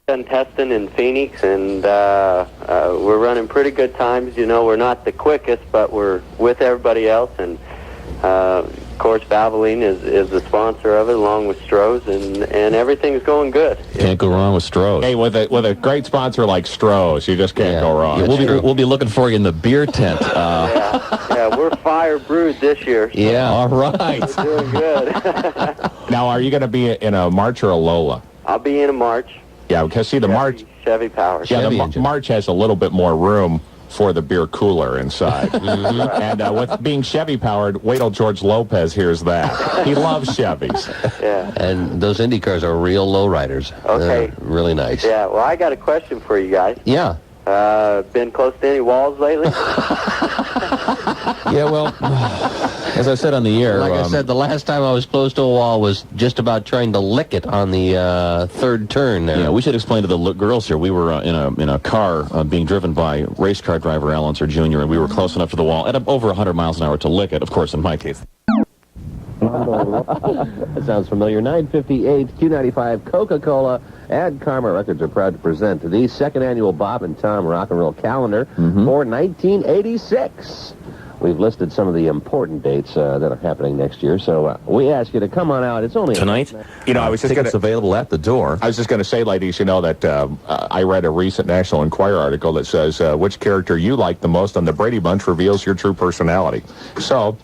done testing in Phoenix, and we're running pretty good times. You know, we're not the quickest, but we're with everybody else, and of course, Valvoline is the sponsor of it, along with Stroh's, and everything's going good. Can't go wrong with Stroh's. Hey, with a great sponsor like Stroh's, you just can't go wrong. Yeah, we'll be looking for you in the beer tent. Yeah, we're fire brewed this year. So yeah, all right. we're doing good. Now, are you going to be in a March or a Lola? I'll be in a March. Yeah, because see, the March... Chevy powered. Yeah, the March has a little bit more room for the beer cooler inside. And with being Chevy-powered, wait till George Lopez hears that. He loves Chevys. Yeah. And those Indy cars are real lowriders. Okay. Really nice. Yeah, well, I got a question for you guys. Yeah. Been close to any walls lately? Yeah, well, as I said on the air... Like I said, the last time I was close to a wall was just about trying to lick it on the third turn there. Yeah, we should explain to the girls here. We were in a car being driven by race car driver Al Unser Jr., and we were close enough to the wall at over 100 miles an hour to lick it, of course, in my case. That sounds familiar. 958 Q95 Coca-Cola and Karma Records are proud to present the second annual Bob and Tom Rock and Roll Calendar for 1986. We've listed some of the important dates that are happening next year, so we ask you to come on out. It's only tonight. You know, I was just tickets available at the door. I was just going to say, ladies, you know that I read a recent National Enquirer article that says which character you like the most on the Brady Bunch reveals your true personality. So,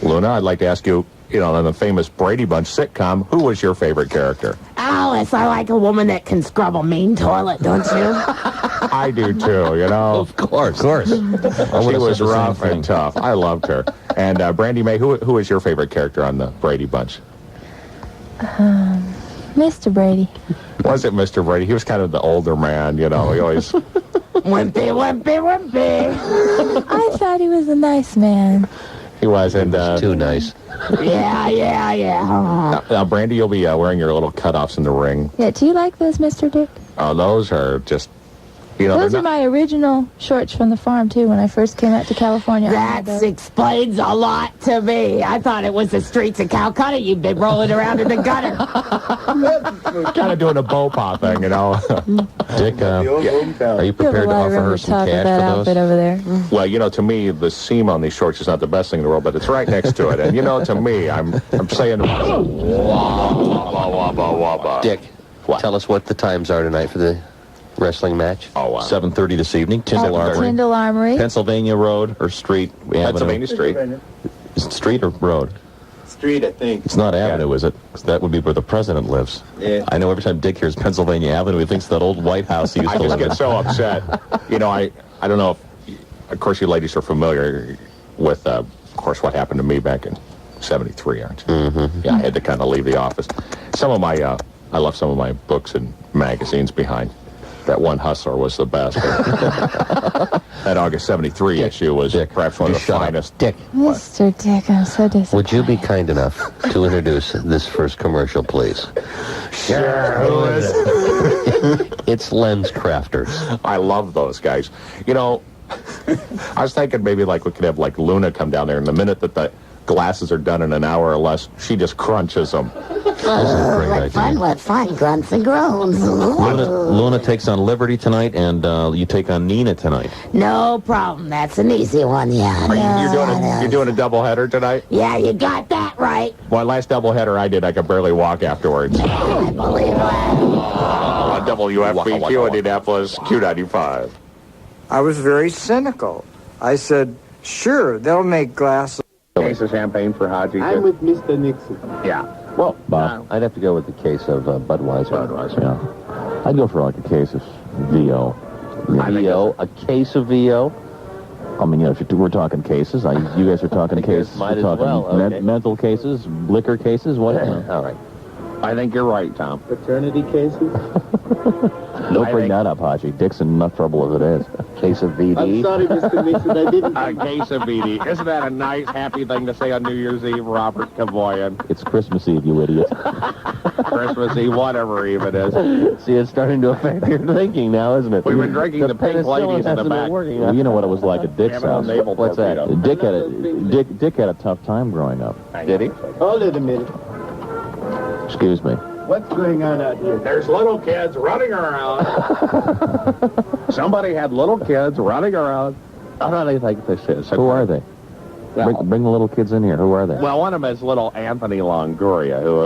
Luna, I'd like to ask you, you know, on the famous Brady Bunch sitcom, who was your favorite character? Alice, I like a woman that can scrub a mean toilet, don't you? I do too, you know. Of course. She was rough and tough. I loved her. And Brandy May, who was your favorite character on the Brady Bunch? Mr. Brady. Was it Mr. Brady? He was kind of the older man, you know. He always... Wimpy, wimpy, wimpy. I thought he was a nice man. He was, and... too nice. Yeah. Now, Brandy, you'll be wearing your little cutoffs in the ring. Yeah, do you like those, Mr. Dick? Oh, those are just... You know, those are my original shorts from the farm, too, when I first came out to California. That explains a lot to me. I thought it was the streets of Calcutta you've been rolling around in the gutter. Kind of doing a bow pop thing, you know. Dick, are you prepared to offer her some cash that for outfit those? over there. Well, you know, to me, the seam on these shorts is not the best thing in the world, but it's right next to it. And, you know, to me, I'm saying... Dick, tell us what the times are tonight for the wrestling match. Oh, wow. 7:30 this evening, Tyndall Armory. Tyndall Armory. Pennsylvania Road or Street? Pennsylvania Street. Is it Street or Road? Street, I think. It's not Avenue, is it? 'Cause that would be where the president lives. Yeah. I know every time Dick hears Pennsylvania Avenue, he thinks of that old White House he used I to just live in. get so upset. You know, I don't know if... Of course, you ladies are familiar with, of course, what happened to me back in 73, aren't you? Yeah, I had to kind of leave the office. Some of my... I left some of my books and magazines behind. That one Hustler was the best. That August 73 issue was perhaps one of the finest. Dick. Mr. Dick, I'm so disappointed. Would you be kind enough to introduce this first commercial, please? Sure, who is it? It's Lens Crafters. I love those guys. You know, I was thinking maybe like we could have like Luna come down there, and the minute that the glasses are done in an hour or less, she just crunches them. What fun grunts and groans. Luna takes on Liberty tonight, and you take on Nina tonight. No problem. That's an easy one, yeah. You're doing a doubleheader tonight? Yeah, you got that right. Well, last doubleheader I did, I could barely walk afterwards. I believe that. On WFBQ Indianapolis, Q95. I was very cynical. I said, sure, they'll make glass. Case of champagne for Haji. I'm with Mr. Nixon. Yeah. Well, Bob, I'd have to go with the case of Budweiser. Yeah. I'd go for like a case of VO. A case of VO? I mean, you know, if we're talking cases, you guys are talking cases. Might we're as talking well, okay. mental cases, liquor cases, whatever. All right. I think you're right, Tom. Paternity cases? Don't bring that up, Haji. Dick's in enough trouble as it is. Case of VD. I'm sorry, Mr. Nixon, I didn't... A case of VD. Isn't that a nice, happy thing to say on New Year's Eve, Robert Cavoyan? It's Christmas Eve, you idiot. Christmas Eve, whatever Eve it is. See, it's starting to affect your thinking now, isn't it? We've been drinking the pink ladies in the back. Well, you know what it was like at Dick's house. What's that? Dick had a tough time growing up. Did he? Hold it a minute. Excuse me. What's going on out here? There's little kids running around. Somebody had little kids running around. I don't know think this is. Who are they? Bring the little kids in here. Who are they? Well, one of them is little Anthony Longoria, who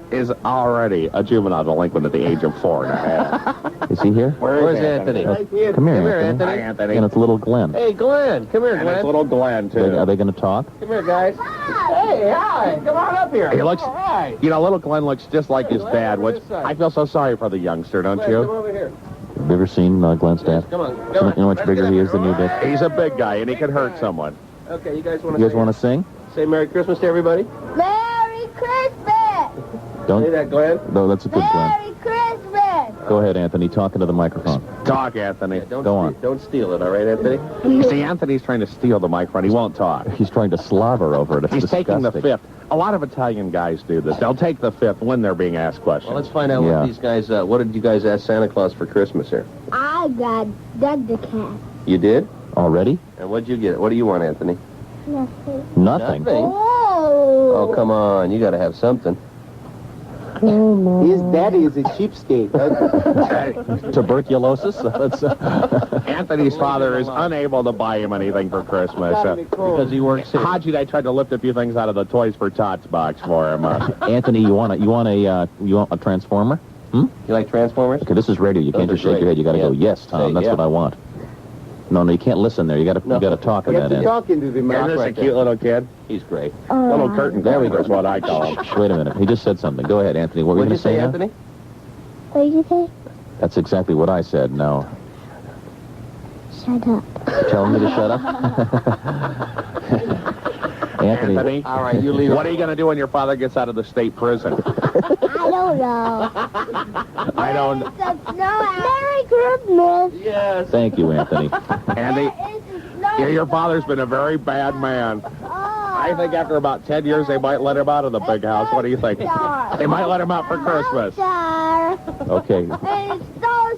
is already a juvenile delinquent at the age of 4 and a half. Is he here? Where's Anthony? Come here, Anthony. Hi, Anthony. And it's little Glenn. Hey, Glenn. Come here, And Glenn. it's little Glenn, too. Are they going to talk? Come here, guys. Hey, hi. Come on up here. He looks, Hi. you know, little Glenn looks just like his Glenn, dad, over which this side. I feel so sorry for the youngster, don't Glenn, come you? over here. Have you ever seen Glenn's dad? Come on. You know how much bigger he is than you, Dick? He's a big guy, and he can hurt someone. Okay, you guys want You guys want to sing? say Merry Christmas to everybody? Merry Christmas! Don't. Say that, Glenn. No, that's a good Glenn. Merry Christmas! Go ahead, Anthony. Talk into the microphone. Talk, Anthony. Go on. Don't steal it, all right, Anthony? See, Anthony's trying to steal the microphone. He won't talk. He's trying to slaver over it. It's He's disgusting. taking the fifth. A lot of Italian guys do this. They'll take the fifth when they're being asked questions. Well, let's find out Yeah. what these guys, what did you guys ask Santa Claus for Christmas here? I got Doug the cat. You did? Already? And what'd you get? What do you want, Anthony? Nothing. Nothing. Oh! Oh, come on. You got to have something. His daddy is a cheapskate. Tuberculosis? That's, Anthony's father is unable to buy him anything for Christmas. Because he works here. Haji, I tried to lift a few things out of the Toys for Tots box for him. Anthony, you want a transformer? You like Transformers? Okay, this is radio. You can't Those just are shake your great. head. You got to Yeah. go, yes, Tom. Say, That's yeah. what I want. No, you can't listen there. You got to talk in that end. into the Isn't this a cute little kid? He's great. Little curtain There we climber go. is what I call him. Wait a minute. He just said something. Go ahead, Anthony. What were What you did going you to say, say now? Anthony? What did you say? That's exactly what I said. Now, Shut up. tell me to shut up. Anthony. Anthony, All right, you leave. what are you going to do when your father gets out of the state prison? I don't know. I don't... Merry Christmas! Yes. Thank you, Anthony. Andy, your father's been a very bad man. I think after about 10 years, they might let him out of the big house. What do you think? They might let him out for Christmas. Star. Okay. And star.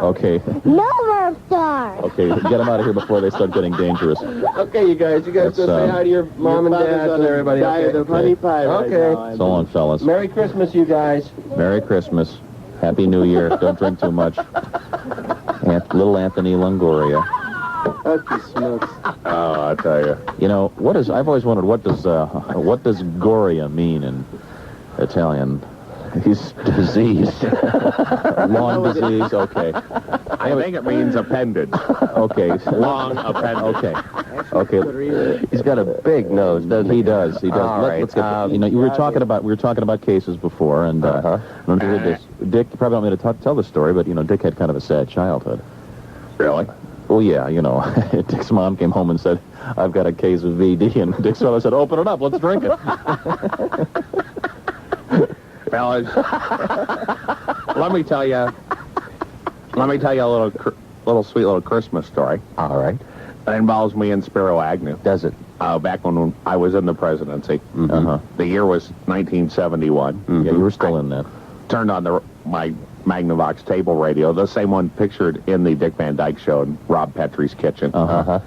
Okay. No more star. Okay. Get them out of here before they start getting dangerous. Okay, you guys. You guys go That's, say hi to your mom and dad and everybody. Okay. of honey pie Okay. So long, fellas. Merry Christmas, you guys. Merry Christmas. Happy New Year. Don't drink too much. Little Anthony Longoria. Oh, I tell you. You know, I've always wondered, what does Goria mean in Italian? He's diseased. Long disease, okay. I think it means appendage. Okay. Long appendage. Okay. He's got a big nose, doesn't he? He does. All right. Let's get, you know, we were talking about cases before, and I don't know if you heard this. Dick, you probably don't want me to tell the story, but you know, Dick had kind of a sad childhood. Really? Well, yeah, you know, Dick's mom came home and said, "I've got a case of VD," and Dick's father said, "Open it up, let's drink it." Fellas, let me tell you a little sweet little Christmas story. All right. That involves me and Spiro Agnew. Does it? Back when I was in the presidency. Uh-huh. The year was 1971. Yeah, you were still in that. Turned on my Magnavox table radio, the same one pictured in the Dick Van Dyke Show in Rob Petrie's kitchen. Uh-huh.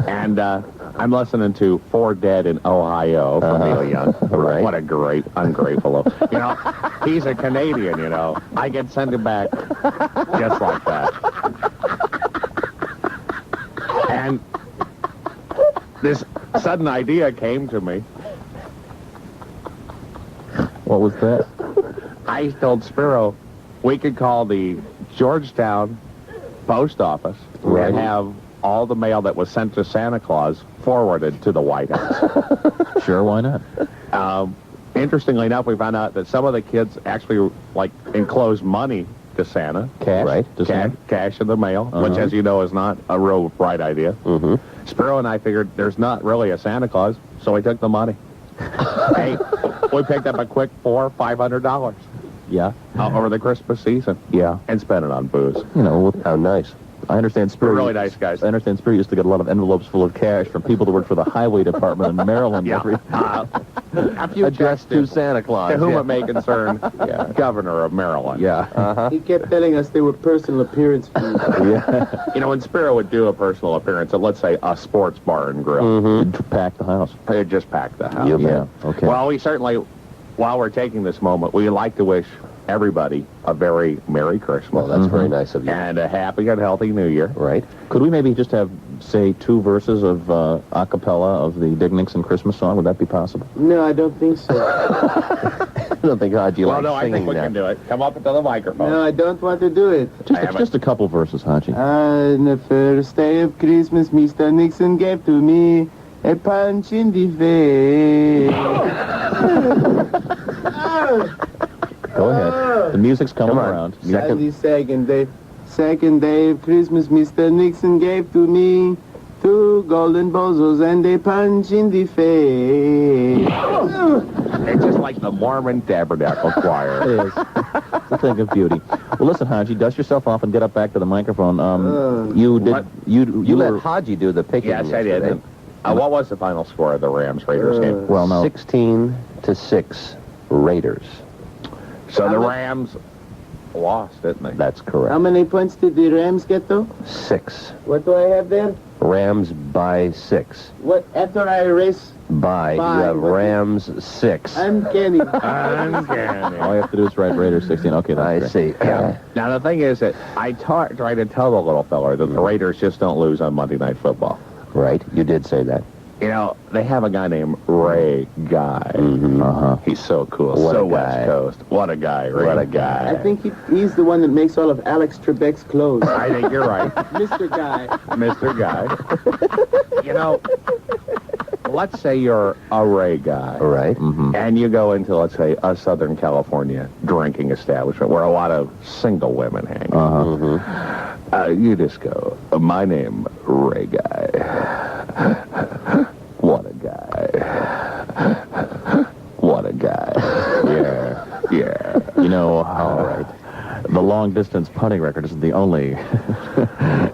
And I'm listening to Four Dead in Ohio from Neil Young. Right. What a great, ungrateful. You know, he's a Canadian, you know. I can send him back just like that. And this sudden idea came to me. What was that? I told Spiro we could call the Georgetown post office and have all the mail that was sent to Santa Claus forwarded to the White House. Sure, why not? Interestingly enough, we found out that some of the kids actually enclosed money to Santa. Cash? Right. To Santa? Cash in the mail, which, as you know, is not a real bright idea. Mm-hmm. Spiro and I figured there's not really a Santa Claus, so we took the money. Hey, we picked up a quick $400-$500. Yeah. Over the Christmas season. Yeah. And spent it on booze. You know, How nice. I understand Spirit. We're really nice guys. I understand Spirit used to get a lot of envelopes full of cash from people that work for the Highway Department in Maryland. Yeah. Every A few Addressed checks to Santa Claus. to whom yeah. it may concern, Governor of Maryland. Yeah. He kept telling us they were personal appearance fees. Yeah. You know, when Spiro would do a personal appearance at, let's say, a sports bar and grill, Pack the house. they'd just pack the house. Yeah. Okay. Well, we certainly while we're taking this moment, we'd like to wish everybody a very Merry Christmas. Well, that's very nice of you. And a happy and healthy New Year. Right. Could we maybe just have, say, 2 verses of a cappella of the Dick Nixon Christmas song? Would that be possible? No, I don't think so. I don't think Haji likes I singing think we that. can do it. Come up to the microphone. No, I don't want to do it. Just a couple verses, Haji. On the first day of Christmas, Mr. Nixon gave to me a punch in the face. Go ahead. The music's coming around. On the second day of Christmas, Mr. Nixon gave to me 2 golden bozos and a punch in the face. It's just like the Mormon Tabernacle Choir. It is. It's a thing of beauty. Well, listen, Haji, dust yourself off and get up back to the microphone. You let Haji do the picking. Yes, I did. What was the final score of the Rams-Raiders game? Well, no. 16-6 Raiders. So the Rams lost, didn't they? That's correct. How many points did the Rams get, though? 6. What do I have there? Rams by 6. What, after I erase? By. You have Rams 6. I'm kidding. All you have to do is write Raiders 16. Okay, that's see. Now, the thing is that I tried to tell the little feller that the Raiders just don't lose on Monday Night Football. Right, you did say that. You know, they have a guy named Ray Guy. He's so cool. What so a West guy. Coast. What a guy. Ray What a Guy. I think he's the one that makes all of Alex Trebek's clothes. I think you're right. Mr. Guy. Mr. Guy. You know, let's say you're a Ray Guy. All right. And you go into, let's say, a Southern California drinking establishment where a lot of single women hang out. You just go, my name, Ray Guy. What a guy. What a guy. Yeah. You know, all right. The long-distance putting record isn't the only...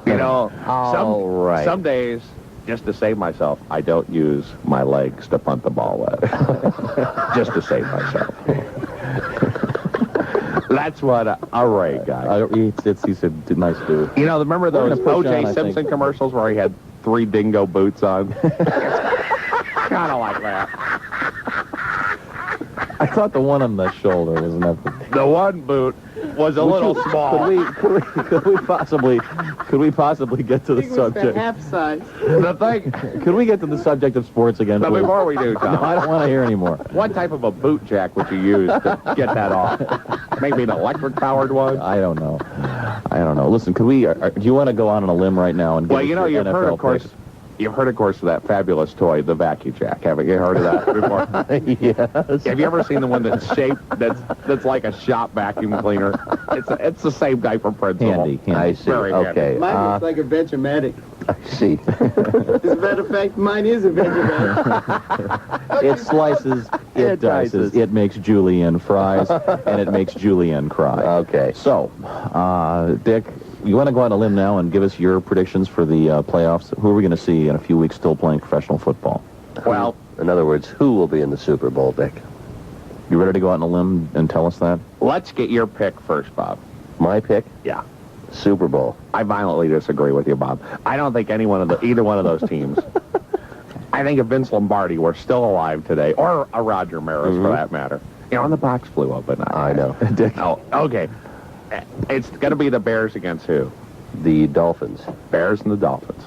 You know, right. some days, just to save myself, I don't use my legs to punt the ball with. Just to save myself. That's what a Ray Guy. He's a nice dude. You know, remember those gonna push O.J. on, I Simpson think. commercials where he had 3 dingo boots on? Kind of like that. I thought the one on the shoulder was enough. The one boot was a little small. Could we possibly get to the subject? half size. The thing, Could we get to the subject of sports again, but please? before we do, Tom, No, I don't want to hear anymore. what type of a boot jack would you use to get that off? Maybe an electric-powered one? I don't know. Listen, could we? Do you want to go on a limb right now and? Well, give you us know, your you've heard, NFL of course, picks? You've heard, of course, of that fabulous toy, the vacuum jack. Haven't you heard of that before? Yes. Have you ever seen the one that's shaped, that's like a shop vacuum cleaner? It's the same guy from Principal. Handy. I see. Very Okay. handy. Mine looks like a Vegematic. I see. As a matter of fact, mine is a Vegematic. It slices, it dices, it makes julienne fries, and it makes julienne cry. Okay. So, Dick, you want to go on a limb now and give us your predictions for the playoffs? Who are we going to see in a few weeks still playing professional football? Well, In other words, who will be in the Super Bowl, Dick? You ready to go out on a limb and tell us that? let's get your pick first, Bob. My pick? Yeah. Super Bowl. I violently disagree with you, Bob. I don't think either one of those teams. I think if Vince Lombardi were still alive today, or a Roger Maris for that matter, you know, and the box flew open. I know. Dick? Oh, okay. It's going to be the Bears against who? The Dolphins. Bears and the Dolphins.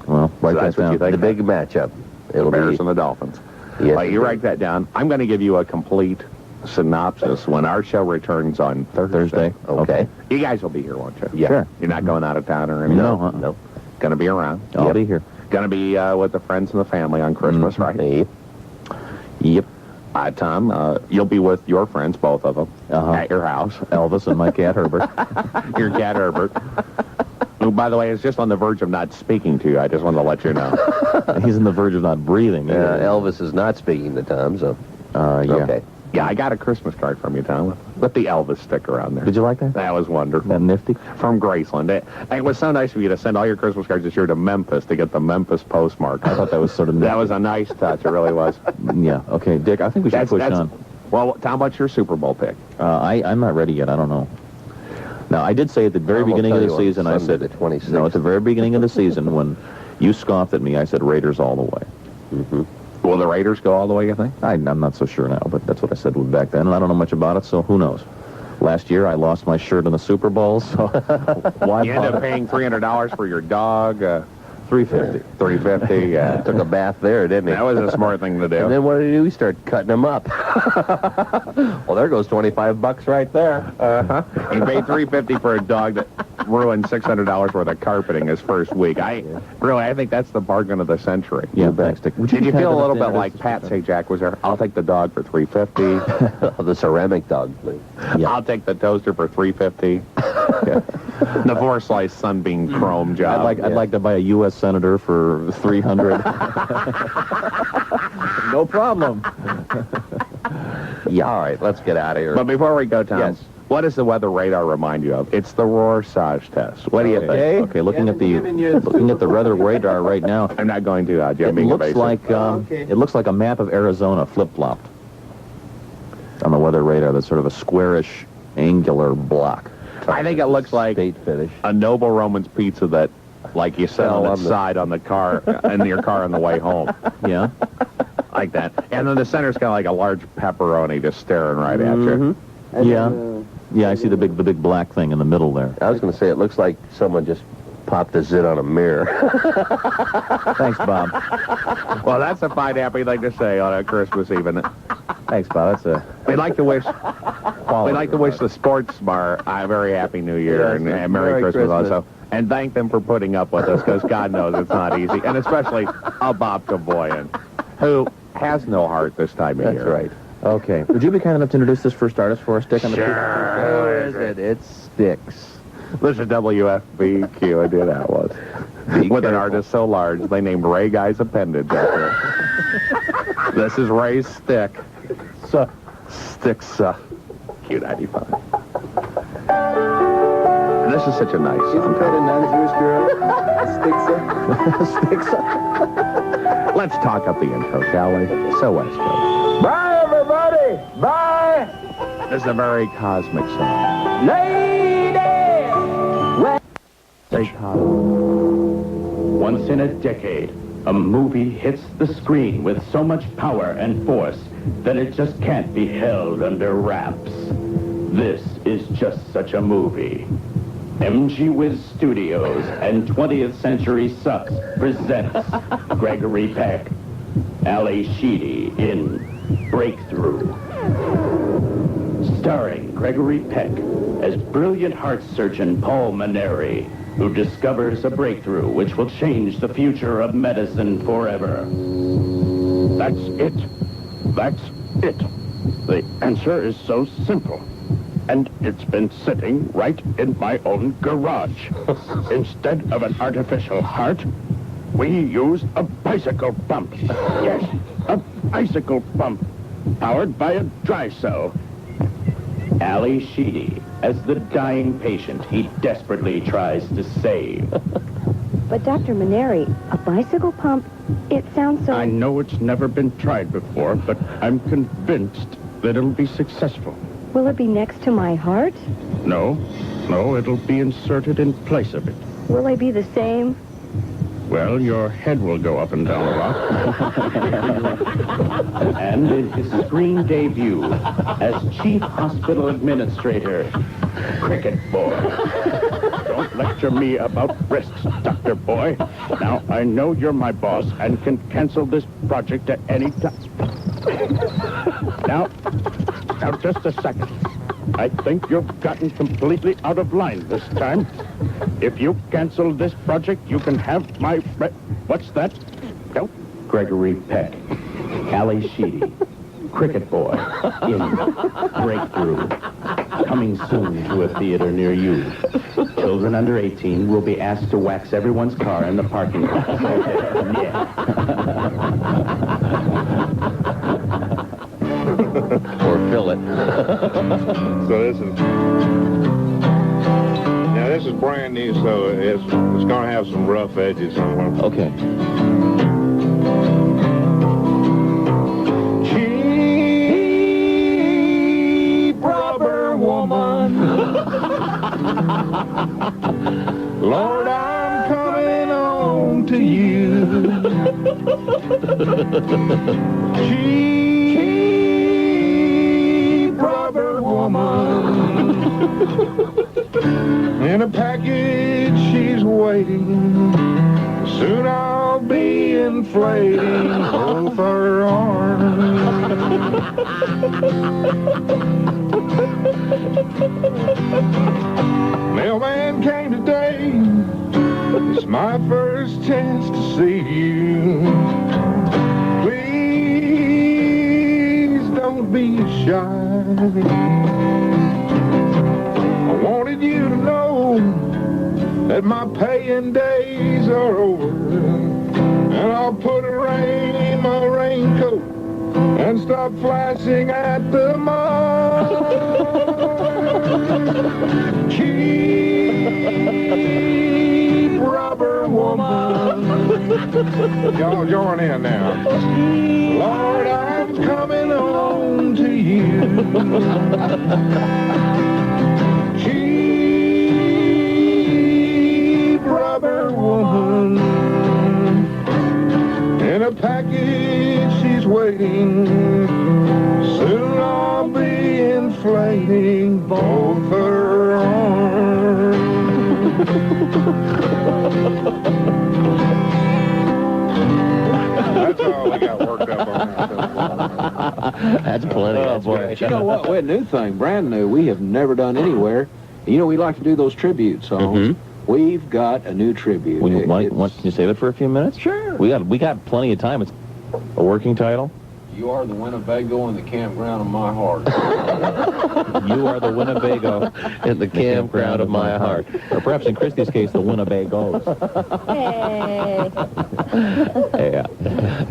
Well, write that's that what you down. think? The big matchup. It'll Bears be... and the Dolphins. Yes, You indeed. write that down. I'm going to give you a complete synopsis when our show returns on Thursday. Okay. You guys will be here, won't you? Yeah. Sure. You're not going out of town or anything? No. No. Going to be around. I'll be here. Going to be with the friends and the family on Christmas, right? Yep. Yep. Tom, you'll be with your friends, both of them, at your house. Elvis and my cat Herbert. Your cat Herbert, who, by the way, is just on the verge of not speaking to you. I just wanted to let you know. He's on the verge of not breathing. either. Elvis is not speaking to Tom, so... Yeah. Okay. Yeah, I got a Christmas card from you, Tom, with the Elvis sticker on there. Did you like that? That was wonderful. That nifty? From Graceland. It was so nice of you to send all your Christmas cards this year to Memphis to get the Memphis postmark. I thought that was sort of That was a nice touch. It really was. Yeah. Okay, Dick, I think we should push on. Well, Tom, what's your Super Bowl pick? I'm not ready yet. I don't know. Now, I did say at the very I will beginning of tell the you on season, I Sunday said... the 26th. No, at the very beginning of the season, when you scoffed at me, I said Raiders all the way. Will the Raiders go all the way, you think? I'm not so sure now, but that's what I said back then, and I don't know much about it, so who knows? Last year, I lost my shirt in the Super Bowl, so why You end up paying $300 for your dog. $350. $350. Yeah. Took a bath there, didn't he? That was a smart thing to do. And then what did he do? He started cutting them up. Well, there goes $25 right there. He paid $350 for a dog that ruined $600 worth of carpeting his first week. I think that's the bargain of the century. Yeah, thanks, Dick. Did you feel a little bit like Pat Sajak was there? I'll take the dog for $350. The ceramic dog, please. Yeah. I'll take the toaster for $350. The 4-slice sunbeam chrome job. I'd like to buy a U.S. senator for $300. No problem. Yeah, all right, let's get out of here. But before we go, Tom, Yes. what does the weather radar remind you of? It's the Rorschach test. What do you think? Okay, looking at the weather radar right now. I'm not going to, Jim. It being looks evasive. like it looks like a map of Arizona flip-flopped on the weather radar. That's sort of a squarish, angular block. I think it looks like State finish. a Noble Roman's pizza that, like you said, on the side on the car, in your car on the way home. Yeah. Like that. And then the center's kind of like a large pepperoni just staring right at you. Yeah. Yeah, I see the big black thing in the middle there. I was going to say, it looks like someone just popped a zit on a mirror. Thanks, Bob. Well, that's a fine, happy thing to say on a Christmas evening. Thanks, Bob. That's a We'd like to wish the sports bar a very happy New Year and Merry Christmas also. And thank them for putting up with us, because God knows it's not easy. And especially a Bob Kavoyan, who has no heart this time of year. That's right. Okay. Would you be kind enough to introduce this first artist for us, Dick? Sure. Who is it? It's Sticks. This is WFBQ. I did that one. With an artist so large, they named Ray Guy's appendage after it. This is Ray's stick. Sticks. Q95. This is such a nice song. Isn't that a non-Jewish girl? Sticks. Let's talk up the intro, shall we? So West Coast. Bye, everybody. Bye. This is a very cosmic song. Lady. Very cosmic. Once in a decade, a movie hits the screen with so much power and force that it just can't be held under wraps. This is just such a movie. MG Wiz Studios and 20th Century Sucks presents Gregory Peck, Ali Sheedy in Breakthrough. Starring Gregory Peck as brilliant heart surgeon Paul Maneri, who discovers a breakthrough which will change the future of medicine forever. That's it. That's it. The answer is so simple. And it's been sitting right in my own garage. Instead of an artificial heart, we used a bicycle pump. Yes, a bicycle pump, powered by a dry cell. Ali Sheedy as the dying patient he desperately tries to save. But Dr. Maneri, a bicycle pump, it sounds so... I know it's never been tried before, but I'm convinced that it'll be successful. Will it be next to my heart? No, it'll be inserted in place of it. Will I be the same? Well, your head will go up and down a lot. And in his screen debut as Chief Hospital Administrator, Cricket Boy. Don't lecture me about risks, Dr. Boy. Now, I know you're my boss and can cancel this project at any time. Now, just a second. I think you've gotten completely out of line this time. If you cancel this project, you can have my... What's that? No. Gregory Peck, Ali Sheedy, Cricket Boy in Breakthrough. Coming soon to a theater near you. Children under 18 will be asked to wax everyone's car in the parking lot. Yeah. Or fill it. So this is brand new, so it's going to have some rough edges somewhere. Okay. Cheap rubber woman. Lord, I'm coming home on to you. Cheap rubber woman. In a package she's waiting. Soon I'll be inflating both her arms. Mailman came today. It's my first chance to see you. Please don't be shy. I wanted you to know that my paying days are over, and I'll put a rain in my raincoat and stop flashing at the mall. Cheap rubber woman. Y'all join in now. Lord, I'm coming home to you. Rubber woman. In a package she's waiting. Soon I'll be inflating both her arms. That's all we got worked up on. That's plenty. Oh, boy. You know what? We're a new thing, brand new. We have never done anywhere. You know, we like to do those tribute songs. We've got a new tribute. Can you save it for a few minutes? Sure. We got plenty of time. It's a working title. You are the Winnebago in the campground of my heart. You are the Winnebago in the campground of my heart. Or perhaps in Christy's case, the Winnebagos. Hey. Yeah.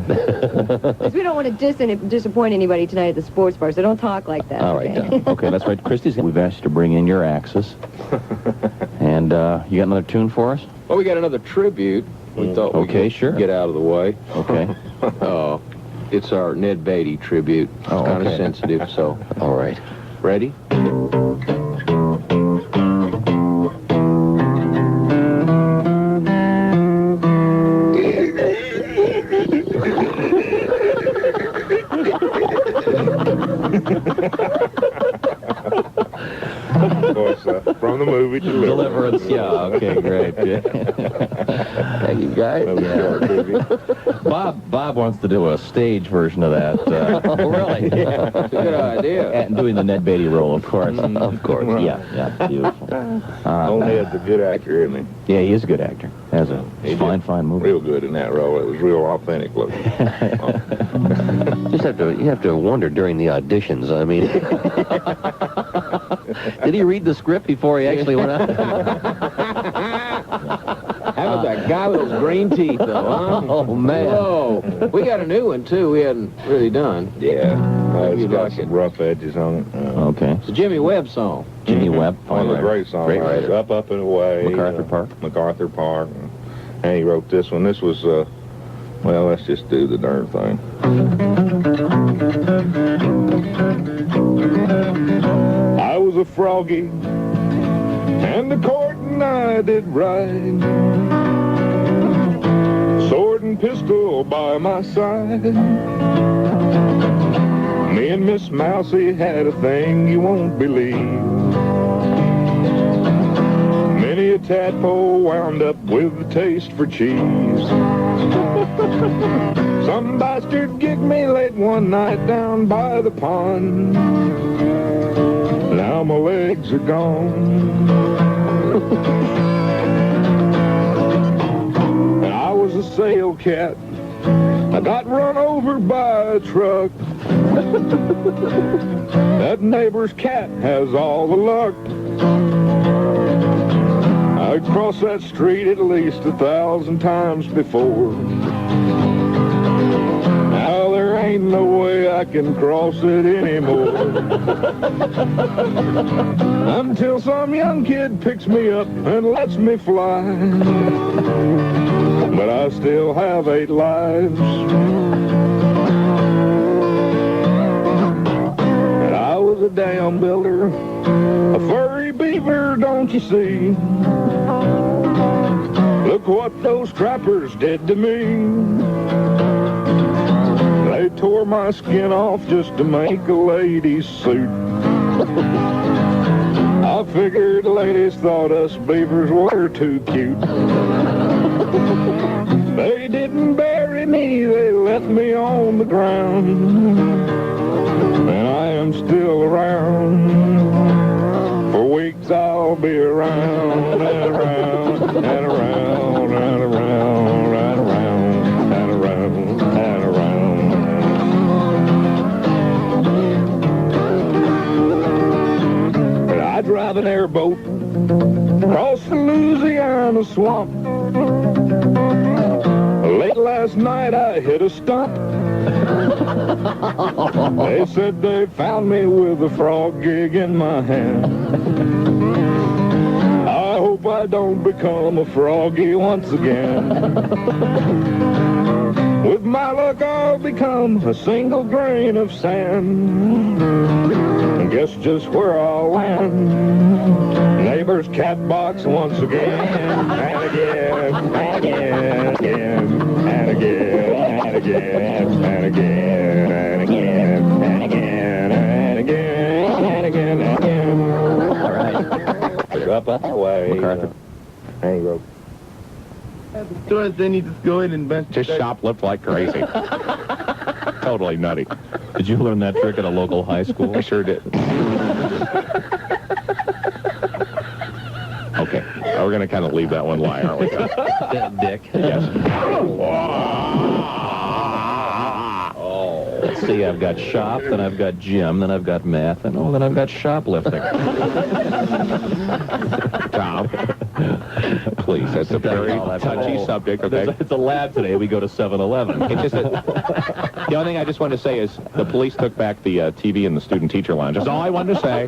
Because we don't want to disappoint anybody tonight at the sports bar, so don't talk like that. All right. Okay, that's right. Christy's. We've asked you to bring in your axes. And you got another tune for us? Well, we got another tribute. We thought we could get out of the way. Okay. It's our Ned Beatty tribute. It's kind of sensitive, so. All right. Ready? Of course, from the movie Deliverance. Yeah, okay, great. Thank you, guys. Bob wants to do a stage version of that. Oh, really? Yeah, it's a good idea. And doing the Ned Beatty role, of course. Of course, yeah, beautiful. Ned's a good actor, isn't he? Yeah, he is a good actor. Has a fine movie. Real good in that role. It was real authentic looking. You have to wonder during the auditions. I mean, did he read the script before he actually went out? How about that guy with those green teeth, though, huh? Oh, man. Whoa. We got a new one, too, we hadn't really done. Yeah. It's got some rough edges on it. Okay. It's a Jimmy Webb song. Jimmy Webb. One of the great songs. Great writer. Up and Away. MacArthur Park. MacArthur Park. And he wrote this one. This was, well, let's just do the darn thing. I was a froggy, and the courting I did ride. Sword and pistol by my side. Me and Miss Mousy had a thing you won't believe. Many a tadpole wound up with a taste for cheese. Some bastard gigged me late one night down by the pond. Now my legs are gone. And I was a sail cat. I got run over by a truck. That neighbor's cat has all the luck. I crossed that street at least 1,000 times before. Now there ain't no way I can cross it anymore. Until some young kid picks me up and lets me fly. But I still have 8 lives. And I was a dam builder, a furry beaver, don't you see? Look what those trappers did to me. They tore my skin off just to make a lady's suit. I figured ladies thought us beavers were too cute. They didn't bury me, they left me on the ground. And I am still around. For weeks I'll be around and around and around and around and around and around and around. But I drive an airboat across the Louisiana swamp. Late last night I hit a stump. They said they found me with a frog gig in my hand. I hope I don't become a froggy once again. With my luck I'll become a single grain of sand. And guess just where I'll land. Neighbor's cat box once again. And again, and again, again, and again, and again, and again, and again, and again, and again, and again, and again. All right. Up that way. MacArthur. Hey, Rope. At the stores, then you just go in and bench. Just shoplift like crazy. Totally nutty. Did you learn that trick at a local high school? I sure did. Okay. We're going to kind of leave that one lie, aren't we? Dick. Yes. Let's see, I've got shop, then I've got gym, then I've got math, and then I've got shoplifting. Tom, please, that's a very touchy subject, okay? It's a lab today. We go to 7-Eleven. It's just that, the only thing I just wanted to say is the police took back the TV in the student-teacher lounge. That's all I wanted to say.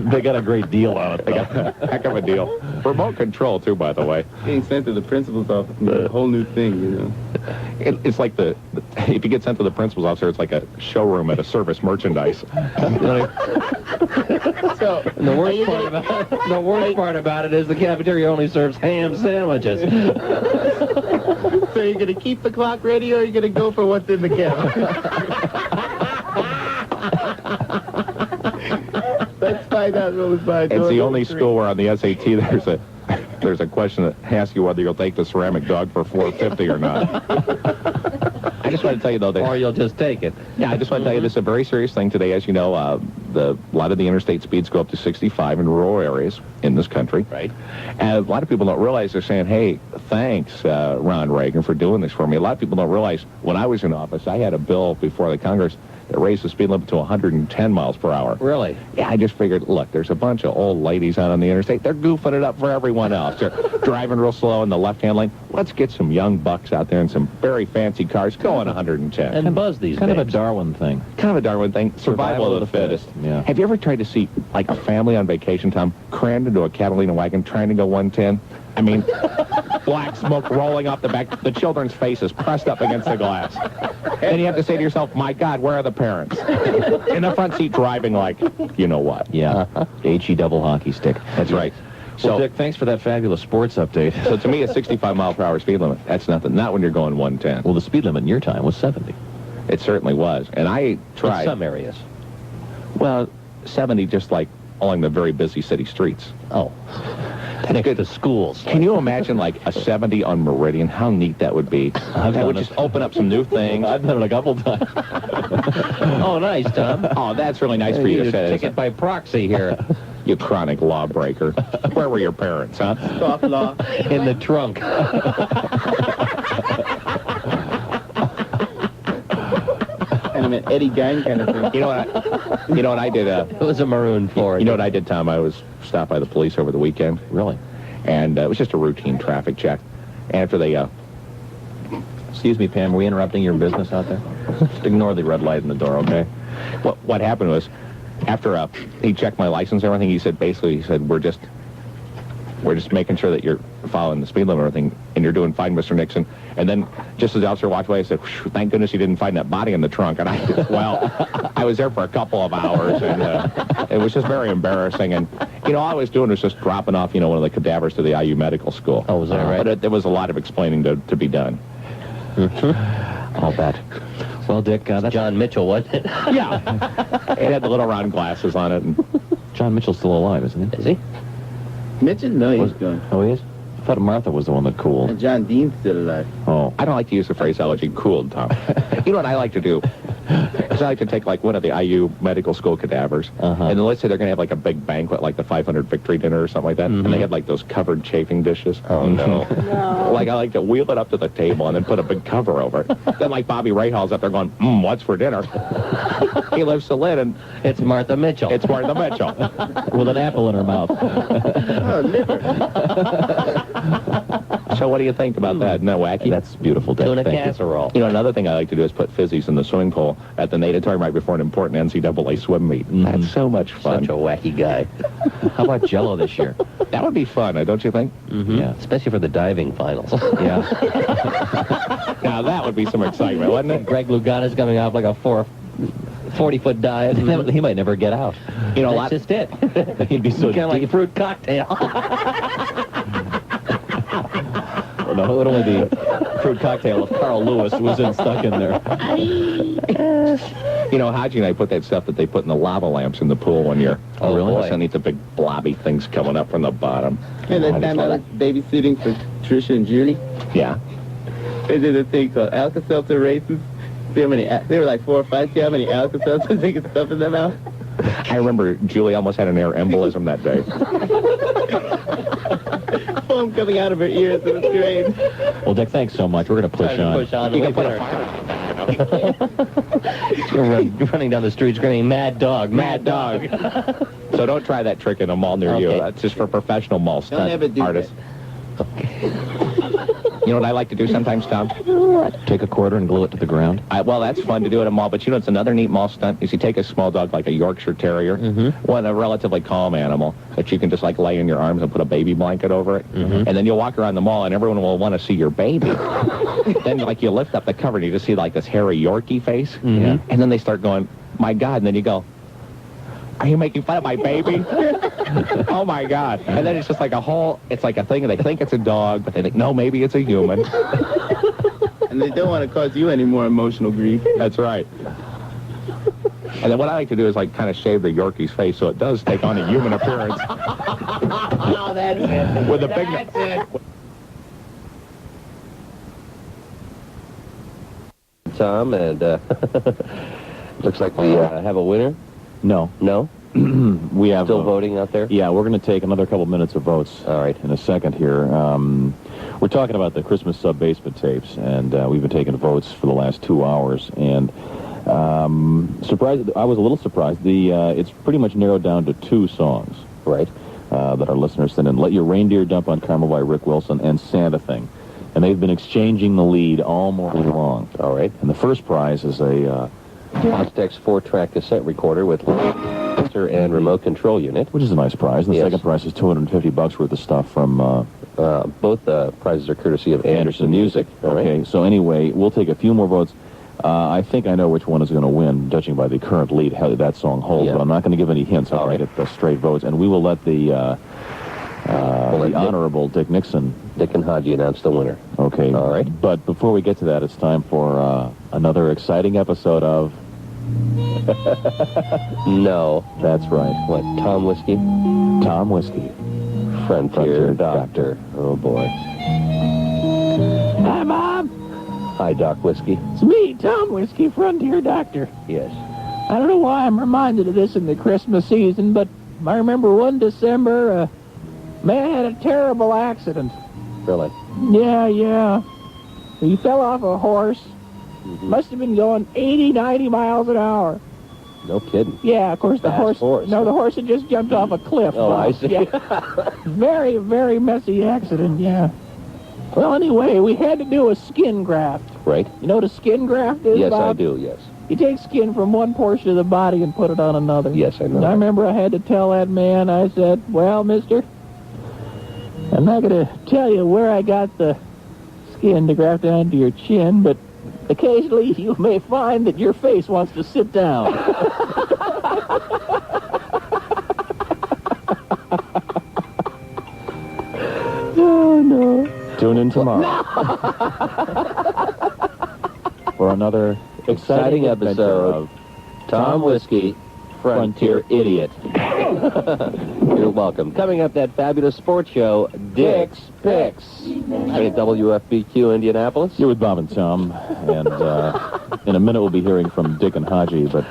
They got a great deal on it. They got a heck of a deal. Remote control, too, by the way. Getting sent to the principal's office is a whole new thing, you know. It's like if you get sent to the principal's office, it's like a showroom at a service merchandise. So the worst part about it is the cafeteria only serves ham sandwiches. So you're gonna keep the clock ready, or you're gonna go for what's in the cabinet? Let's find out what was by. It's the only school where on the SAT there's a question that asks you whether you'll take the ceramic dog for $4.50 or not. I just want to tell you, though, that... Or you'll just take it. Yeah, I just want to tell you this is a very serious thing today. As you know, a lot of the interstate speeds go up to 65 in rural areas in this country. Right. And a lot of people don't realize, they're saying, hey, thanks, Ron Reagan, for doing this for me. A lot of people don't realize when I was in office, I had a bill before the Congress that raised the speed limit to 110 miles per hour. Really? Yeah, I just figured, look, there's a bunch of old ladies out on the interstate. They're goofing it up for everyone else. They're driving real slow in the left-hand lane. Let's get some young bucks out there in some very fancy cars going 110. And buzz these Kind days. of a Darwin thing. Kind of a Darwin thing. Survival of the fittest. Yeah. Have you ever tried to see, like, a family on vacation, Tom, crammed into a Catalina wagon trying to go 110? I mean, black smoke rolling off the back, the children's faces pressed up against the glass. Then you have to say to yourself, my God, where are the parents? In the front seat driving like, you know what? Yeah. HE double hockey stick. That's right. So, Dick, thanks for that fabulous sports update. So to me, a 65 mile per hour speed limit, that's nothing. Not when you're going 110. Well, the speed limit in your time was 70. It certainly was. And I tried. In some areas. Well, 70 just like along the very busy city streets. Oh. Next to schools. Can you imagine, like, a 70 on Meridian? How neat that would be. That would just open up some new things. I've done it a couple times. Oh, nice, Tom. Oh, that's really nice for you to say. Ticket by proxy here. You chronic lawbreaker. Where were your parents, huh? Soft law. In the trunk. And an Eddie Gang kind of thing. You know what I did? It was a maroon Ford. You know what I did, Tom? I was stopped by the police over the weekend. Really? And it was just a routine traffic check. After they, Excuse me, Pam, are we interrupting your business out there? Just ignore the red light in the door, okay? What happened was, after he checked my license and everything, he said, we're just we're just making sure that you're following the speed limit and everything, and you're doing fine, Mr. Nixon. And then, just as the officer walked away, I said, thank goodness he didn't find that body in the trunk. And I was there for a couple of hours, and it was just very embarrassing. And, all I was doing was just dropping off, one of the cadavers to the IU medical school. Oh, was that right? But there was a lot of explaining to be done. I'll bet. Well, Dick, that's John Mitchell, wasn't it? Yeah. It had the little round glasses on it. And John Mitchell's still alive, isn't he? Is he? Mitchell? No, he's gone. Oh, he is? I thought Martha was the one that cooled. And John Dean's still alive. Oh. I don't like to use the phraseology cooled, Tom. You know what I like to do? Is I like to take, one of the IU medical school cadavers, and then let's say they're going to have, a big banquet, like the 500 victory dinner or something like that, and they have, those covered chafing dishes. Oh, no. No. I like to wheel it up to the table and then put a big cover over it. Then, Bobby Rahaal's up there going, what's for dinner? He lifts the lid, and it's Martha Mitchell. It's Martha Mitchell. With an apple in her mouth. Oh, liver. So what do you think about that? Isn't that wacky? That's beautiful, Dick. Tuna casserole. Another thing I like to do is put fizzies in the swimming pool at the natatorium right before an important NCAA swim meet. That's so much fun. Such a wacky guy. How about Jell-O this year? That would be fun, don't you think? Yeah, especially for the diving finals. Yeah. Now that would be some excitement, wouldn't it? Greg Lugana's coming off like a 40-foot dive. He might never get out. That's just it. He'd be so kind of like a fruit cocktail. No, it would only be fruit cocktail if Carl Lewis wasn't stuck in there. Haji and I put that stuff that they put in the lava lamps in the pool one year. Oh, really? I need the big blobby things coming up from the bottom. And that time I was babysitting for Trisha and Julie. Yeah. They did a thing called Alka-Seltzer races. See how many, they were like 4 or 5. See how many Alka-Seltzers they could stuff in their mouth? I remember Julie almost had an air embolism that day. Foam coming out of her ears. It was great. Well, Dick, thanks so much. We're going to push on. You can put a You're running down the street screaming, "Mad dog, mad dog." So don't try that trick in a mall near you. That's just for professional mall stunt artists. You know what I like to do sometimes, Tom? Take a quarter and glue it to the ground. Well, that's fun to do at a mall, but it's another neat mall stunt is you take a small dog like a Yorkshire Terrier, one a relatively calm animal that you can just lay in your arms and put a baby blanket over it, and then you'll walk around the mall and everyone will want to see your baby. Then you lift up the cover and you just see this hairy Yorkie face, and then they start going, "My God!" And then you go, "Are you making fun of my baby?" Oh, my God. And then it's just it's like a thing, and they think it's a dog, but they think, no, maybe it's a human. And they don't want to cause you any more emotional grief. That's right. And then what I like to do is, kind of shave the Yorkie's face so it does take on a human appearance. Oh, that's it. With a big... That's it. Tom, and looks like we have a winner. No. No? We have still voting out there? Yeah, we're going to take another couple minutes of votes. All right. In a second here. We're talking about the Christmas sub-basement tapes, and we've been taking votes for the last 2 hours. And surprised, I was a little surprised. It's pretty much narrowed down to 2 songs. Right. That our listeners sent in. Let Your Reindeer Dump on Carmel by Rick Wilson and Santa Thing. And they've been exchanging the lead all morning long. All right. And the first prize is a Ostex 4-track cassette recorder with and remote control unit, which is a nice prize. And the second prize is $250 worth of stuff from both prizes are courtesy of Anderson Music. Okay, so anyway, we'll take a few more votes. I think I know which one is going to win, judging by the current lead, how that song holds, but I'm not going to give any hints. I'll get the straight votes, and we will let the Honorable Dick Nixon. Dick and Haji announce the winner. Okay. All right. But before we get to that, it's time for another exciting episode of... No. That's right. What, Tom Whiskey? Tom Whiskey. Frontier Doctor. Oh, boy. Hi, Mom. Hi, Doc Whiskey. It's me, Tom Whiskey, Frontier Doctor. Yes. I don't know why I'm reminded of this in the Christmas season, but I remember one December, a man had a terrible accident. Really? Yeah. He fell off a horse. Must have been going 80, 90 miles an hour. No kidding. Yeah, of course, the Fast horse. No, the horse had just jumped off a cliff. Oh, I see. Yeah. Very, very messy accident, yeah. Well, anyway, we had to do a skin graft. Right. You know what a skin graft is, Yes, Bob? I do, yes. You take skin from one portion of the body and put it on another. Yes, I know. And I remember I had to tell that man, I said, well, mister, I'm not going to tell you where I got the skin to graft onto your chin, but occasionally you may find that your face wants to sit down. Oh, no. Tune in tomorrow for another exciting episode of Tom Whiskey, Frontier Idiot. You're welcome. Coming up, that fabulous sports show, Dick's Picks. Right at WFBQ Indianapolis. You're with Bob and Tom, and in a minute we'll be hearing from Dick and Haji, but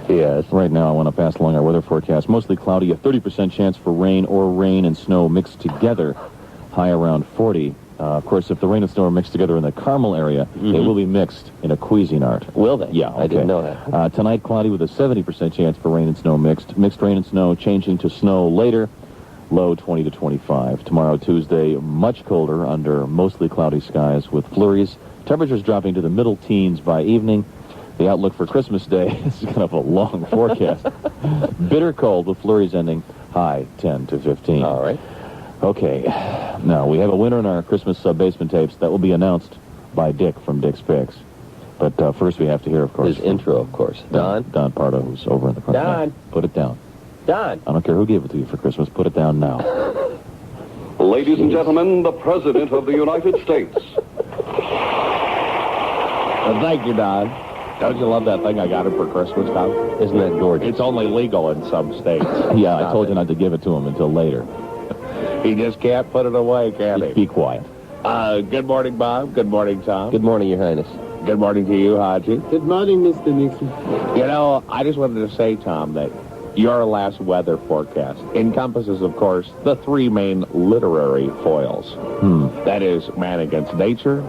yes, right now I want to pass along our weather forecast. Mostly cloudy, a 30% chance for rain or rain and snow mixed together, high around 40. Of course, if the rain and snow are mixed together in the Carmel area, they will be mixed in a Cuisinart. Will they? Yeah, okay. I didn't know that. Tonight, cloudy with a 70% chance for rain and snow mixed. Mixed rain and snow changing to snow later, low 20 to 25. Tomorrow, Tuesday, much colder under mostly cloudy skies with flurries. Temperatures dropping to the middle teens by evening. The outlook for Christmas Day is kind of a long forecast. Bitter cold with flurries ending high 10 to 15. All right. Okay, now we have a winner in our Christmas sub-basement tapes. That will be announced by Dick from Dick's Picks. But first we have to hear, of course... His intro, of course. Don Pardo, who's over in the front. Don. Put it down. Don. I don't care who gave it to you for Christmas. Put it down now. Ladies and gentlemen, the President of the United States. Thank you, Don. Don't you love that thing I got him for Christmas, Don? Isn't that gorgeous? It's only legal in some states. Yeah, I told you not to give it to him until later. He just can't put it away, can he? Be quiet. Good morning, Bob. Good morning, Tom. Good morning, Your Highness. Good morning to you, Haji. Good morning, Mr. Nixon. You know, I just wanted to say, Tom, that your last weather forecast encompasses, of course, the three main literary foils. That is man against nature,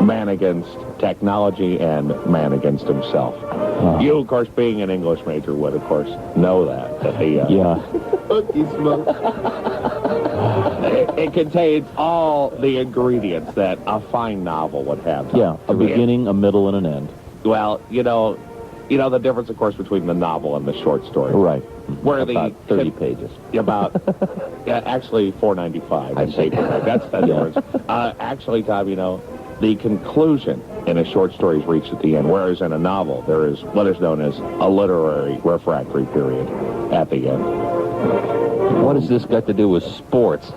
man against technology, and man against himself. You, of course, being an English major, would, of course, know that it contains all the ingredients that a fine novel would have. Yeah, a beginning, a middle, and an end. Well, you know the difference, of course, between the novel and the short story. Right. Where about 30 pages. About, actually, 495 in paperback. That's the difference. Actually, Tom, the conclusion in a short story is reached at the end, whereas in a novel, there is what is known as a literary refractory period at the end. What has this got to do with sports?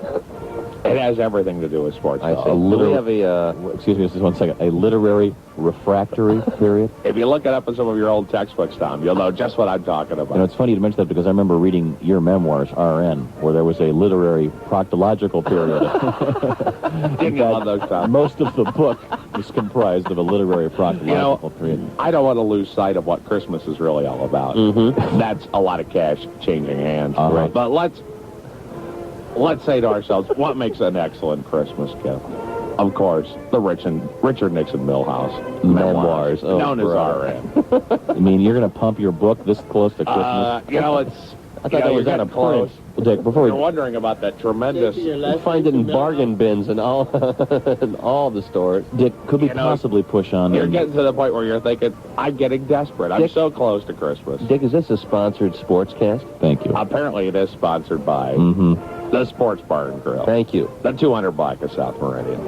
It has everything to do with sports. I see. Do we have a... excuse me just 1 second. A literary refractory period? If you look it up in some of your old textbooks, Tom, you'll know just what I'm talking about. It's funny you mention that because I remember reading your memoirs, RN, where there was a literary proctological period. Didn't you love those, Tom? Most of the book is comprised of a literary proctological period. I don't want to lose sight of what Christmas is really all about. That's a lot of cash changing hands. Right. But let's say to ourselves, what makes an excellent Christmas gift? Of course, the Richard Nixon Millhouse memoirs, known as RN. You mean you're going to pump your book this close to Christmas? I thought that was out of print. Well, Dick, before you're wondering about that tremendous... You find it in bargain bins and all in all the stores. Dick, could we possibly push on... You're getting to the point where you're thinking, I'm getting desperate. I'm so close to Christmas. Dick, is this a sponsored sportscast? Thank you. Apparently it is sponsored by the Sports Bar and Grill. Thank you. The 200 block of South Meridian,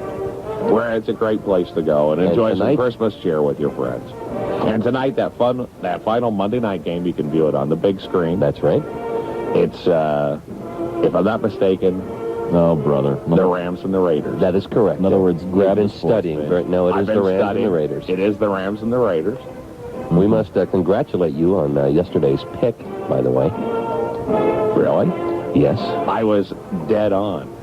where it's a great place to go and enjoy some Christmas cheer with your friends. And tonight, that final Monday night game, you can view it on the big screen. That's right. It's, if I'm not mistaken, no, brother, the Rams and the Raiders. That is correct. In other words, grab been studying. No, it is the Rams and the Raiders. It is the Rams and the Raiders. We must congratulate you on yesterday's pick, by the way. Really? Yes. I was dead on.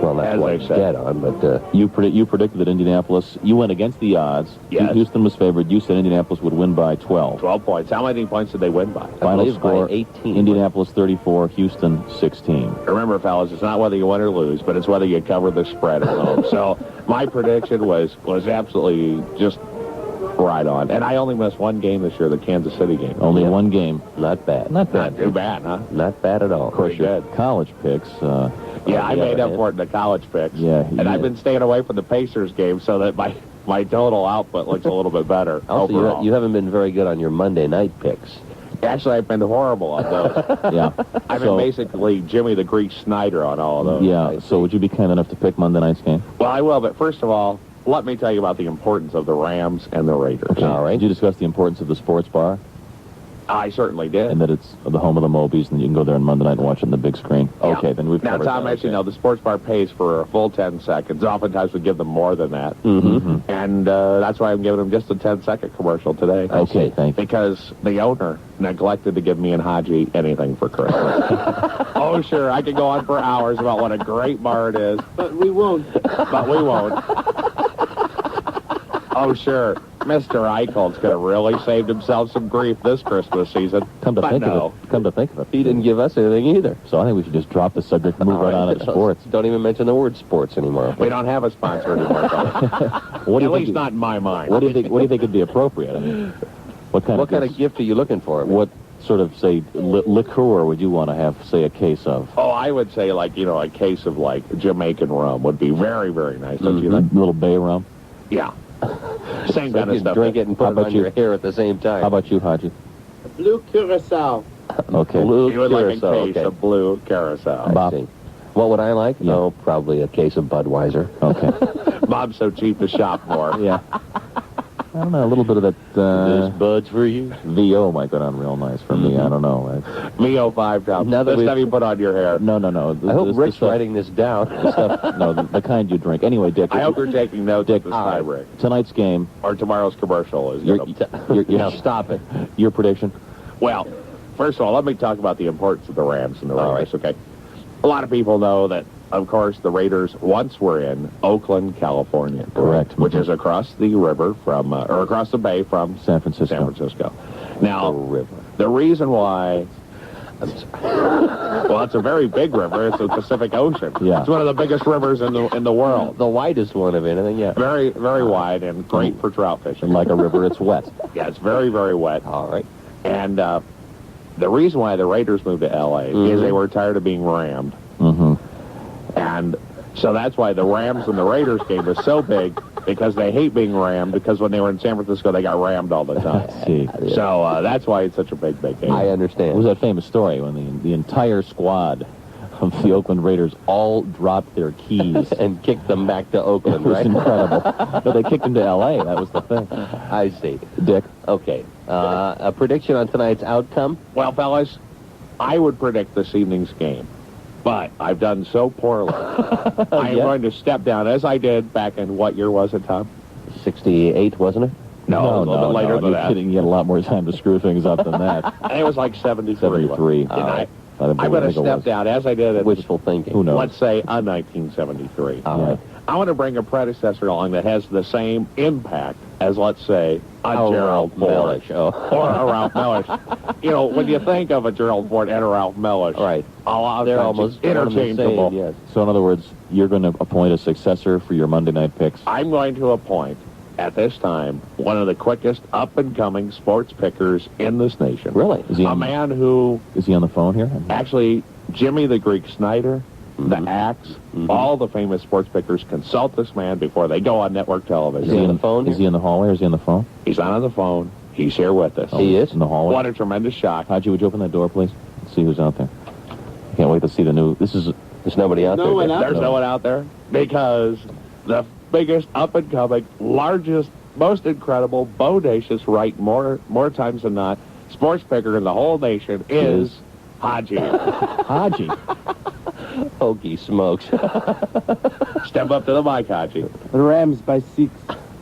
Well, not quite dead on, but... You predicted that Indianapolis... You went against the odds. Yes. Houston was favored. You said Indianapolis would win by 12. 12 points. How many points did they win by? Final score, by 18. Indianapolis 34, Houston 16. Remember, fellas, it's not whether you win or lose, but it's whether you cover the spread at home. So my prediction was absolutely just right on. And I only missed one game this year, the Kansas City game. Only one game. Not bad. Not bad. Not too bad, huh? Not bad at all. Of course, your college picks... yeah, I made up for it in the college picks. Yeah. And I've been staying away from the Pacers game so that my total output looks a little bit better Also, overall. you haven't been very good on your Monday night picks. Actually, I've been horrible on those. Yeah. I've been basically Jimmy the Greek Snyder on all of those. Yeah, so would you be kind enough to pick Monday night's game? Well, I will, but first of all, let me tell you about the importance of the Rams and the Raiders. Okay. All right. Did you discuss the importance of the sports bar? I certainly did. And that it's the home of the Mobies, and you can go there on Monday night and watch it on the big screen. Yeah. Okay, then we've now, covered Tom, that. as you know, the sports bar pays for a full 10 seconds. Oftentimes we give them more than that. Mm-hmm. And that's why I'm giving them just a 10-second commercial today. Okay, thank you. Because the owner neglected to give me and Haji anything for Christmas. Oh, sure, I could go on for hours about what a great bar it is. But we won't. But we won't. Oh, sure. Mr. Eichel's could have really saved himself some grief this Christmas season. Come to think of it, he didn't give us anything either. So I think we should just drop the subject and move right on to sports. Don't even mention the word sports anymore. We don't have a sponsor anymore, At least not in my mind. What do you think would be appropriate? I mean, what kind of gift are you looking for? What sort of, say, liqueur would you want to have, say, a case of? Oh, I would say, like, a case of, like, Jamaican rum would be very, very nice, don't you think? A little bay rum? Yeah. Same kind of stuff. Drink it and put it on your hair at the same time. How about you, Haji? Blue curacao. Okay. Blue you would curacao, like a case of blue curacao. Bob. What would I like? Yeah. Oh, probably a case of Budweiser. Okay. Bob's so cheap to shop for. Yeah. I don't know, a little bit of that... This Bud's for you. VO might go down real nice for me. I don't know. VO 5 Tom. Now that stuff you put on your hair. No. I hope Rick's writing this down. The stuff, no, the kind you drink. Anyway, Dick... I hope you're taking notes Dick, this time, Rick. Tonight's game... Or tomorrow's commercial is... Now, stop it. Your prediction? Well, first of all, let me talk about the importance of the Rams and the Raiders, okay? A lot of people know that, of course, the Raiders once were in Oakland, California. Correct. Which is across the river from, or across the bay from San Francisco. Now, the reason why... Well, it's a very big river. It's the Pacific Ocean. Yeah. It's one of the biggest rivers in the world. The widest one of anything, yeah. Very, very wide and great for trout fishing. And like a river, it's wet. Yeah, it's very, very wet. All right. And the reason why the Raiders moved to L.A. is they were tired of being rammed. Mm-hmm. And so that's why the Rams and the Raiders game was so big, because they hate being rammed, because when they were in San Francisco, they got rammed all the time. I see. So that's why it's such a big game. I understand. It was that famous story when the entire squad of the Oakland Raiders all dropped their keys and kicked them back to Oakland, It was right? incredible. No, they kicked them to L.A. That was the thing. I see. Dick? Okay. A prediction on tonight's outcome? Well, fellas, I would predict this evening's game. But I've done so poorly. I am going to step down, as I did back in, what year was it, Tom? 68, wasn't it? No, a little bit later than you're that. kidding. You had a lot more time to screw things up than that. I think it was like 73. 73. I'm going to step down, as I did at, wishful thinking. Who knows? let's say, 1973. All right. I want to bring a predecessor along that has the same impact as, let's say, a Gerald Ford. Mellish. Oh. Or a Ralph Mellish. You know, when you think of a Gerald Ford and a Ralph Mellish, Right. a lot of They're times almost it's interchangeable. one and the same, yes. So, in other words, you're going to appoint a successor for your Monday night picks? I'm going to appoint, at this time, one of the quickest up-and-coming sports pickers in this nation. Really? Is he A man who, Is he on the phone here? actually, Jimmy the Greek Snyder, the Axe, all the famous sports pickers consult this man before they go on network television. Is he on the phone Is he in the hallway or is he on the phone? He's not on the phone. He's here with us. He is? In the hallway? What a tremendous shock. Haji, would you open that door, please? Let's see who's out there. Can't wait to see the new... There's nobody out there. There's no one out there because the biggest up-and-coming, largest, most incredible, bodacious, right more times than not, sports picker in the whole nation is Haji. Haji. Hokey smokes. Step up to the mic, Haji. Rams by 6.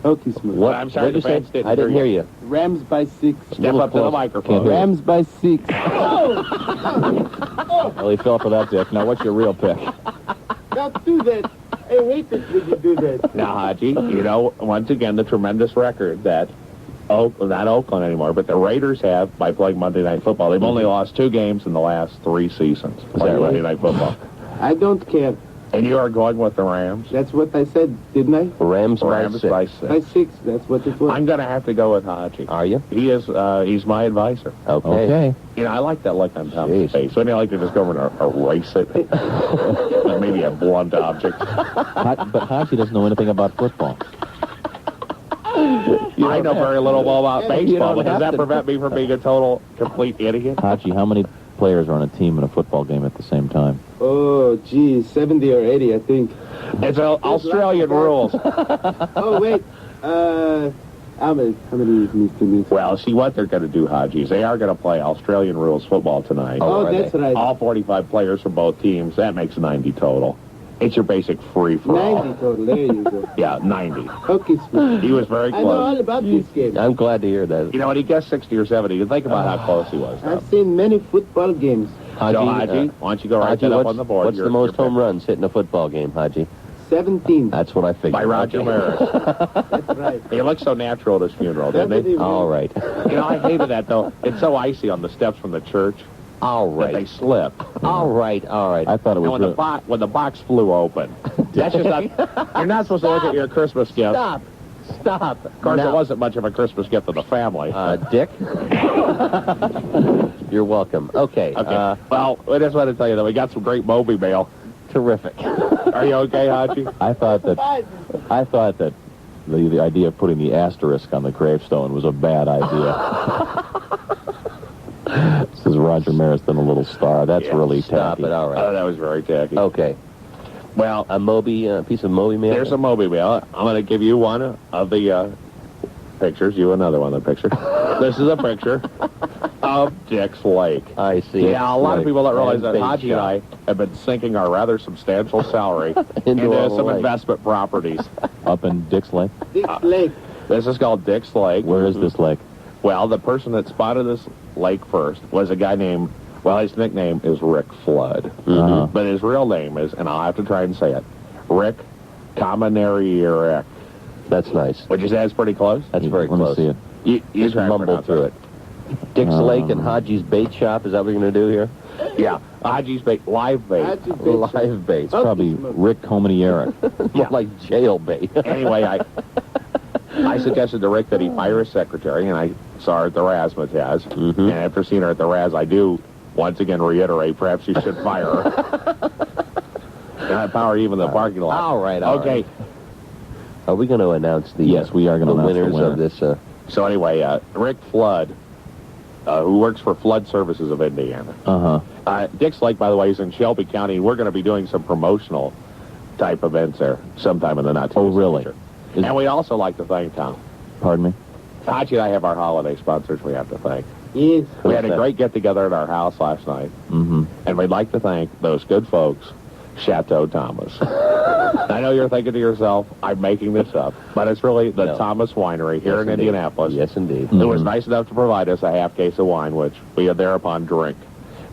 Okay, smooth. What? I'm sorry, the fans didn't I didn't hear you. Rams by 6. Step up to the microphone. Rams by 6. Well, he fell for that, Dick. Now, what's your real pick? Don't do that. I hate it when you do that. Now, Haji, you know, once again, the tremendous record that, not Oakland anymore, but the Raiders have by playing Monday Night Football. They've only lost 2 games in the last 3 seasons playing Monday Night Football. I don't care. And you are going with the Rams? That's what I said, didn't I? Rams by 6. By 6, that's what it was. I'm going to have to go with Haji. Are you? He is, he's my advisor. Okay. You know, I like that look on Tom's face. Wouldn't you like to just go over and erase it? Maybe a blunt object. But Haji doesn't know anything about football. I know very little about baseball, but does that prevent me from being a total, complete idiot? Haji, how many players are on a team in a football game at the same time? Oh, geez, 70 or 80, I think. It's Australian rules. Oh, wait. How many Mr. Nixon? Well, see what they're going to do, Haji, is they are going to play Australian rules football tonight. Oh, that's right. All 45 players from both teams. That makes 90 total. It's your basic free-for-all. 90 total, there you go. Yeah, 90. Okay, sweet. He was very close. I know all about this game. I'm glad to hear that. You know, when he guessed 60 or 70, you think about how close he was. I've seen many football games. Haji, why don't you go right that up on the board? What's the most home runs hit in a football game, Haji? 17. That's what I figured. By Roger Maris. That's right. He looked so natural at his funeral, didn't he? All right. You know, I hated that, though. It's so icy on the steps from the church. All right. That they slip. All right. I thought it was... And when the box flew open. That's just not... You're not supposed to look at your Christmas gift. Stop. Of course, it wasn't much of a Christmas gift for the family. Dick? You're welcome. Okay. Well, I just wanted to tell you that we got some great Moby mail. Terrific. Are you okay, Haji? I thought that the idea of putting the asterisk on the gravestone was a bad idea. Says Roger Maris then a little star. That's really Stop tacky. it. All right. Oh, that was very tacky. Okay. Well, a piece of Moby mail? There's a Moby mail. I'm going to give you one of the pictures. You another one of the picture. This is a picture of Dick's Lake. I see. Yeah, a lot of people don't realize that Haji and I have been sinking our rather substantial salary into some investment properties. Up in Dick's Lake? Dick's Lake. This is called Dick's Lake. Where is this lake? Well, the person that spotted this lake first was a guy named, well, his nickname is Rick Flood. But his real name is, and I'll have to try and say it, Rick Commonarierick. That's nice. Would you say that's pretty close? That's very close. Let me see it. You just mumble through it. Dick's Lake and Haji's Bait Shop, is that what we're going to do here? Yeah, Haji's Bait, live bait. Live bait. It's probably Rick Comonieric. More like jail bait. Anyway, I suggested to Rick that he fire his secretary, and I saw her at the Razzmatazz. And after seeing her at the Raz, I do once again reiterate, perhaps you should fire her. And I power even the parking lot. All right. Okay. Are we going to announce the Yes, we are going to announce winners the winner. of this? So anyway, Rick Flood, who works for Flood Services of Indiana. Dick's Lake, by the way, is in Shelby County, and we're going to be doing some promotional type events there sometime in the not too really? future. And we'd also like to thank Tom. Pardon me? Haji and I have our holiday sponsors we have to thank. Yes. We had a great get-together at our house last night, and we'd like to thank those good folks, Chateau Thomas. I know you're thinking to yourself, I'm making this up, but it's really the Thomas Winery here in Indianapolis. Yes, indeed. Who was nice enough to provide us a half case of wine, which we had thereupon drink.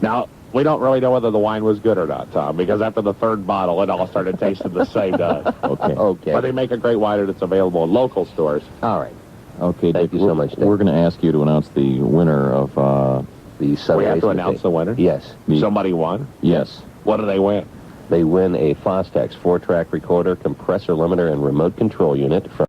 Now, we don't really know whether the wine was good or not, Tom, because after the third bottle, it all started tasting the same. Okay. But they make a great wine, and it's available in local stores. All right. Okay, Thank Dick, you so much, Dick. We're going to ask you to announce the winner of the Sunday. We have to announce the winner? Yes. Somebody won? Yes. What do they win? They win a Fostex 4-track recorder, compressor limiter, and remote control unit from